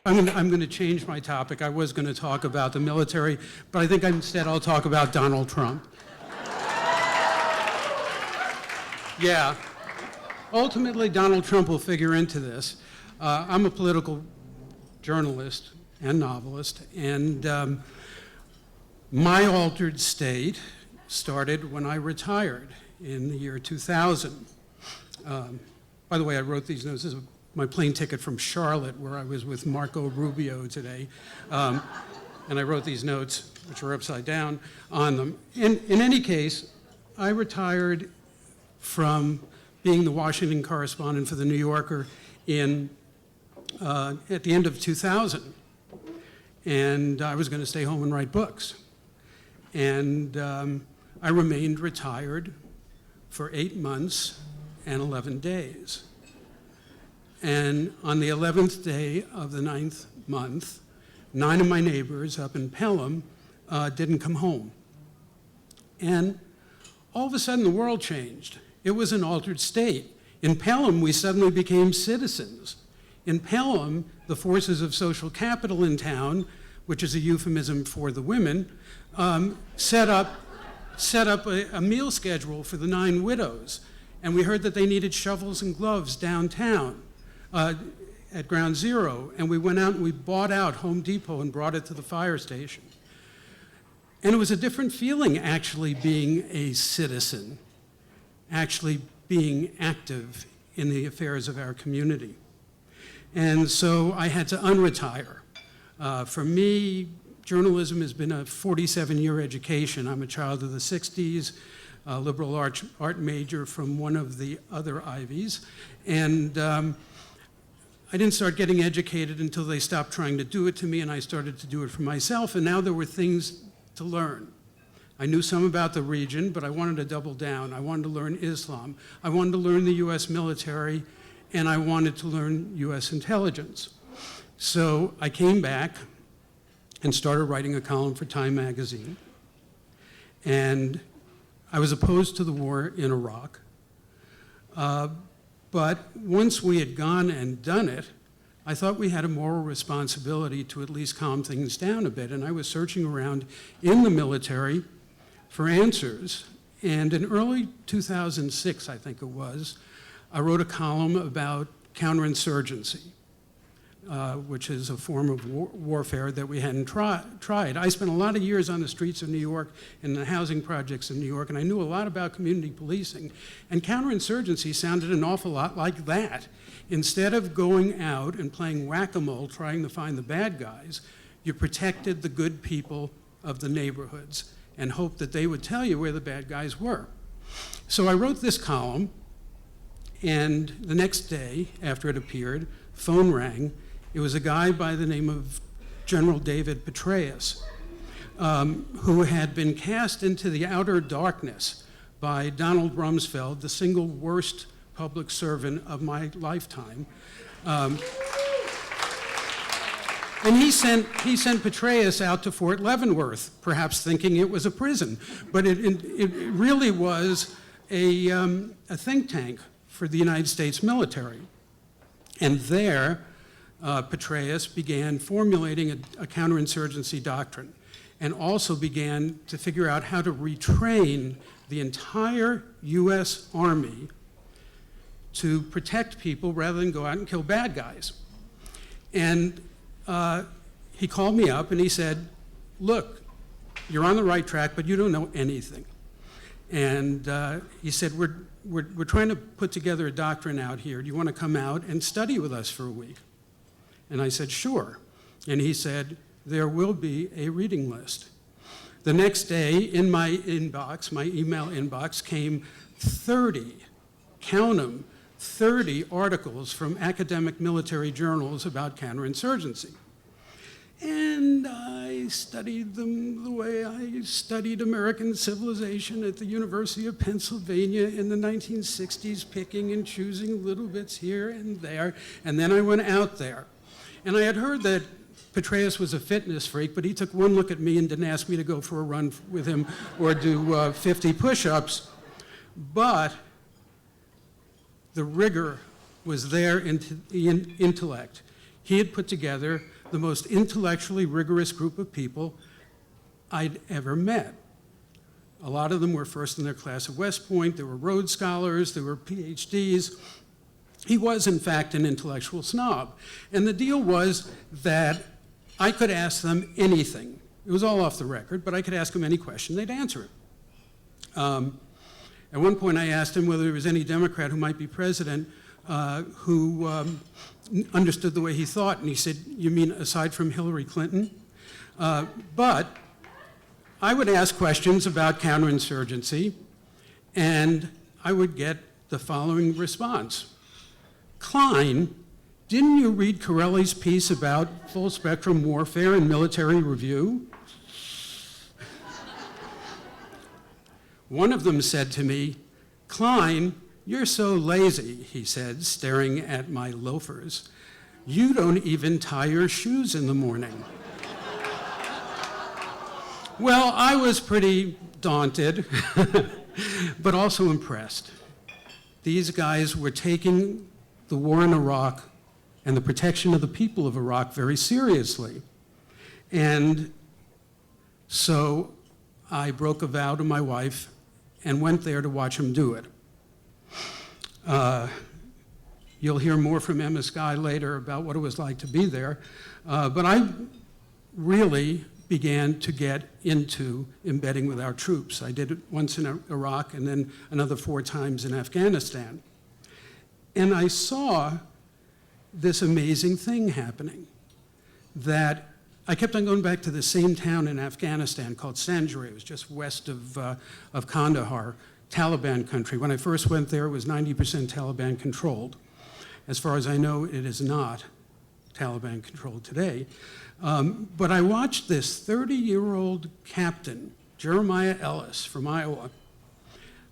I'm going to change my topic. I was going to talk about the military, but I think instead I'll talk about Donald Trump. Yeah. Ultimately, Donald Trump will figure into this. I'm a political journalist and novelist, and my altered state started when I retired in the year 2000. By the way, I wrote these notes. This is my plane ticket from Charlotte, where I was with Marco Rubio today. And I wrote these notes, which are upside down, on them. In any case, I retired from being the Washington correspondent for the New Yorker at the end of 2000. And I was going to stay home and write books. And I remained retired for 8 months and 11 days. And on the 11th day of the 9th month, 9 of my neighbors up in Pelham didn't come home. And all of a sudden, the world changed. It was an altered state. In Pelham, we suddenly became citizens. In Pelham, the forces of social capital in town, which is a euphemism for the women, set up a meal schedule for the 9 widows. And we heard that they needed shovels and gloves downtown at Ground Zero. And we went out and we bought out Home Depot and brought it to the fire station. And it was a different feeling actually being a citizen, actually being active in the affairs of our community. And so I had to unretire. For me, journalism has been a 47-year education. I'm a child of the 60s, a liberal art major from one of the other Ivies. And I didn't start getting educated until they stopped trying to do it to me, and I started to do it for myself. And now there were things to learn. I knew some about the region, but I wanted to double down. I wanted to learn Islam. I wanted to learn the US military, and I wanted to learn US intelligence. So I came back and started writing a column for Time magazine. And I was opposed to the war in Iraq. But once we had gone and done it, I thought we had a moral responsibility to at least calm things down a bit. And I was searching around in the military for answers. And in early 2006, I think it was, I wrote a column about counterinsurgency, which is a form of warfare that we hadn't tried. I spent a lot of years on the streets of New York and the housing projects of New York, and I knew a lot about community policing. And counterinsurgency sounded an awful lot like that. Instead of going out and playing whack-a-mole trying to find the bad guys, you protected the good people of the neighborhoods and hoped that they would tell you where the bad guys were. So I wrote this column, and the next day, after it appeared, phone rang. It was a guy by the name of General David Petraeus, who had been cast into the outer darkness by Donald Rumsfeld, the single worst public servant of my lifetime. And he sent Petraeus out to Fort Leavenworth, perhaps thinking it was a prison. But it really was a think tank for the United States military. And there, Petraeus began formulating a counterinsurgency doctrine and also began to figure out how to retrain the entire US Army to protect people rather than go out and kill bad guys. And he called me up and he said, look, you're on the right track, but you don't know anything. And he said, we're trying to put together a doctrine out here. Do you want to come out and study with us for a week? And I said, sure. And he said, there will be a reading list. The next day, in my inbox, my email inbox, came 30, count them, 30 articles from academic military journals about counterinsurgency. And I studied them the way I studied American civilization at the University of Pennsylvania in the 1960s, picking and choosing little bits here and there. And then I went out there. And I had heard that Petraeus was a fitness freak, but he took one look at me and didn't ask me to go for a run with him or do 50 push-ups. But the rigor was there in the intellect. He had put together the most intellectually rigorous group of people I'd ever met. A lot of them were first in their class at West Point. There were Rhodes Scholars. There were PhDs. He was, in fact, an intellectual snob. And the deal was that I could ask them anything. It was all off the record, but I could ask them any question. They'd answer it. At one point, I asked him whether there was any Democrat who might be president who understood the way he thought. And he said, "You mean aside from Hillary Clinton?" But I would ask questions about counterinsurgency, and I would get the following response. "Klein, didn't you read Corelli's piece about full spectrum warfare in Military Review?" One of them said to me, "Klein, you're so lazy," he said, staring at my loafers. "You don't even tie your shoes in the morning." Well, I was pretty daunted, but also impressed. These guys were taking the war in Iraq and the protection of the people of Iraq very seriously. And so I broke a vow to my wife and went there to watch him do it. You'll hear more from Emma Skye later about what it was like to be there, but I really began to get into embedding with our troops. I did it once in Iraq and then another 4 times in Afghanistan. And I saw this amazing thing happening, that I kept on going back to the same town in Afghanistan called Sanjur. It was just west of Kandahar, Taliban country. When I first went there, it was 90% Taliban controlled. As far as I know, it is not Taliban controlled today. But I watched this 30-year-old captain, Jeremiah Ellis from Iowa.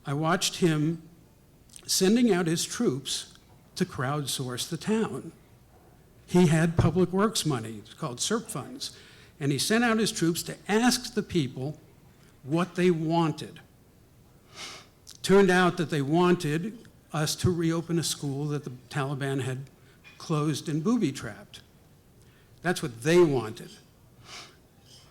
I watched him sending out his troops to crowdsource the town. He had public works money, it's called SERP funds, and he sent out his troops to ask the people what they wanted. Turned out that they wanted us to reopen a school that the Taliban had closed and booby-trapped. That's what they wanted.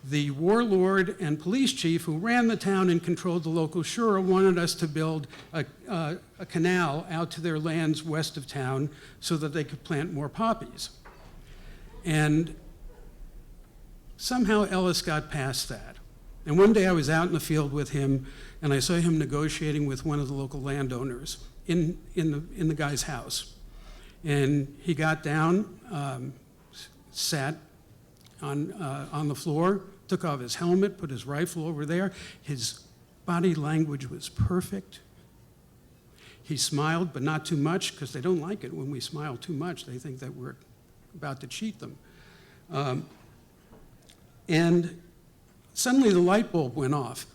The warlord and police chief who ran the town and controlled the local shura wanted us to build a canal out to their lands west of town so that they could plant more poppies. And somehow Ellis got past that. And one day I was out in the field with him, and I saw him negotiating with one of the local landowners in the guy's house. And he got down, sat on the floor, took off his helmet, put his rifle over there. His body language was perfect. He smiled, but not too much, because they don't like it when we smile too much. They think that we're about to cheat them. And suddenly the light bulb went off.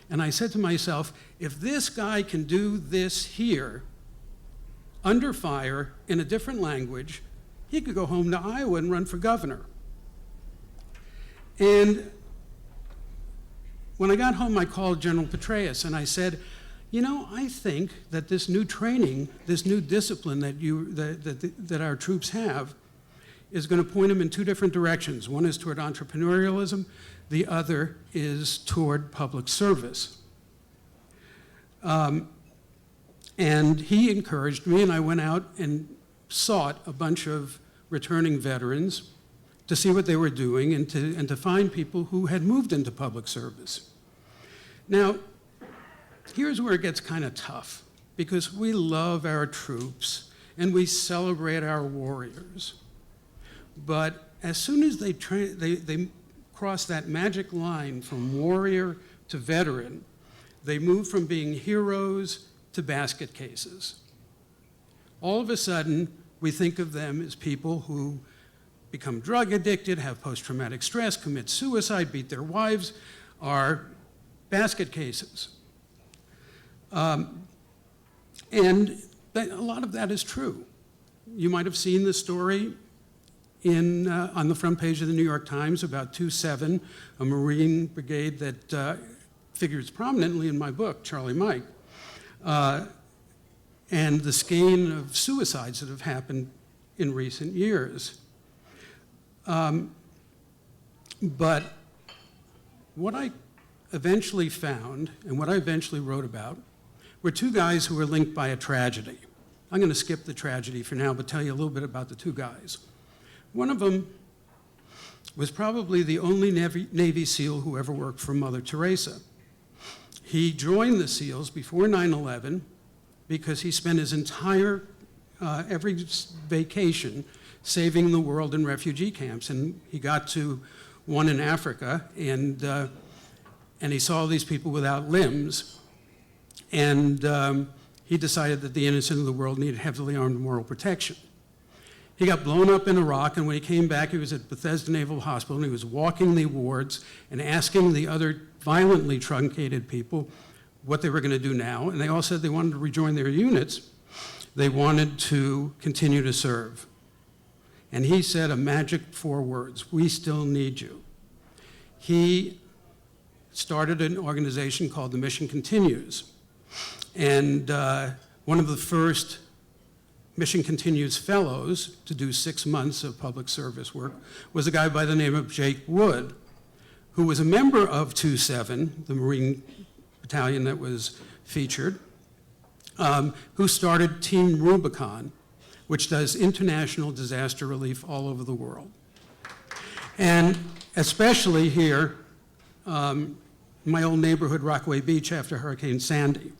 And I said to myself, if this guy can do this here, under fire, in a different language, he could go home to Iowa and run for governor. And when I got home, I called General Petraeus and I said, you know, I think that this new training, this new discipline that our troops have is going to point them in 2 different directions. One is toward entrepreneurialism, the other is toward public service. And he encouraged me, and I went out and sought a bunch of returning veterans to see what they were doing and to find people who had moved into public service. Now, here's where it gets kind of tough, because we love our troops and we celebrate our warriors. But as soon as they cross that magic line from warrior to veteran, they move from being heroes to basket cases. All of a sudden, we think of them as people who become drug addicted, have post-traumatic stress, commit suicide, beat their wives, are basket cases. And a lot of that is true. You might have seen the story on the front page of the New York Times about 2-7, a Marine brigade that figures prominently in my book, Charlie Mike, and the skein of suicides that have happened in recent years. But what I eventually found, and what I eventually wrote about, were two guys who were linked by a tragedy. I'm going to skip the tragedy for now, but tell you a little bit about the two guys. One of them was probably the only Navy SEAL who ever worked for Mother Teresa. He joined the SEALs before 9/11 because he spent his entire, every vacation saving the world in refugee camps. And he got to one in Africa, and he saw these people without limbs, and he decided that the innocent of the world needed heavily armed moral protection. He got blown up in Iraq, and when he came back, he was at Bethesda Naval Hospital, and he was walking the wards and asking the other violently truncated people what they were going to do now, and they all said they wanted to rejoin their units. They wanted to continue to serve. And he said a magic 4 words: "We still need you." He started an organization called the Mission Continues. And one of the first Mission Continues fellows to do 6 months of public service work was a guy by the name of Jake Wood, who was a member of 2-7, the Marine battalion that was featured, who started Team Rubicon, which does international disaster relief all over the world. And especially here, my old neighborhood, Rockaway Beach, after Hurricane Sandy.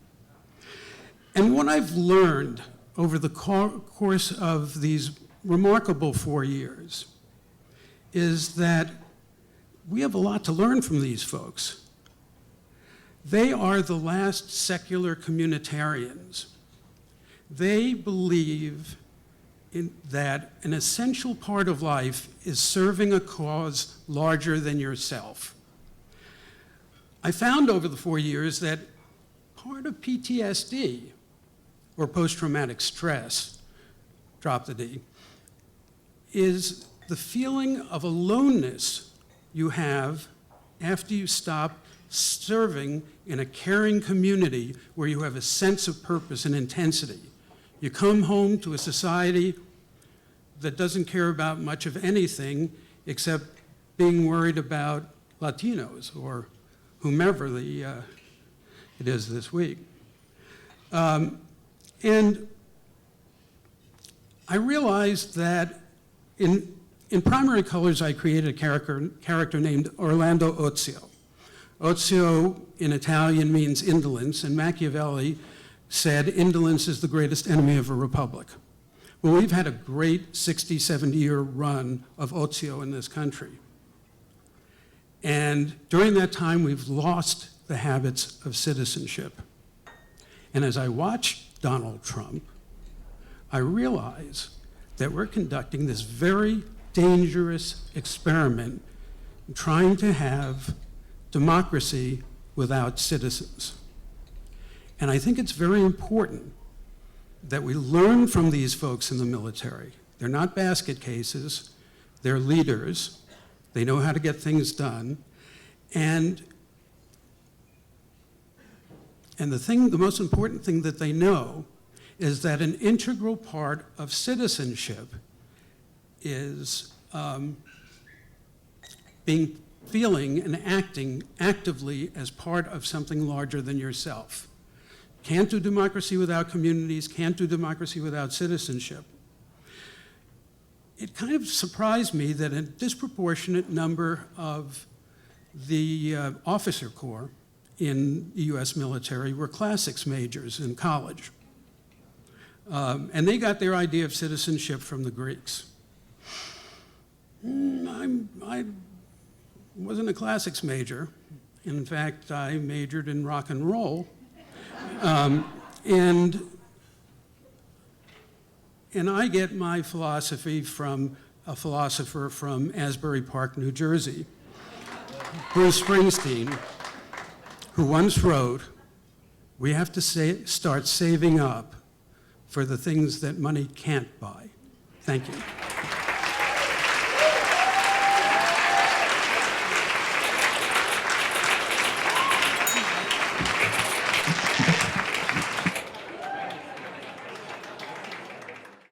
And what I've learned over the course of these remarkable 4 years is that we have a lot to learn from these folks. They are the last secular communitarians. They believe that an essential part of life is serving a cause larger than yourself. I found over the 4 years that part of PTSD, or post-traumatic stress, drop the D, is the feeling of aloneness you have after you stop serving in a caring community where you have a sense of purpose and intensity. You come home to a society that doesn't care about much of anything except being worried about Latinos or whomever it is this week. And I realized that in Primary Colors, I created a character named Orlando Ozio. Ozio in Italian means indolence, and Machiavelli said indolence is the greatest enemy of a republic. Well, we've had a great 60, 70-year run of Ozio in this country. And during that time, we've lost the habits of citizenship. And as I watch Donald Trump, I realize that we're conducting this very dangerous experiment trying to have democracy without citizens. And I think it's very important that we learn from these folks in the military. They're not basket cases, they're leaders. They know how to get things done. And the most important thing that they know is that an integral part of citizenship is feeling and acting actively as part of something larger than yourself. Can't do democracy without communities, can't do democracy without citizenship. It kind of surprised me that a disproportionate number of the officer corps in the US military were classics majors in college. And they got their idea of citizenship from the Greeks. I wasn't a classics major. In fact, I majored in rock and roll. And I get my philosophy from a philosopher from Asbury Park, New Jersey, Bruce Springsteen, who once wrote, "We have to start saving up for the things that money can't buy." Thank you.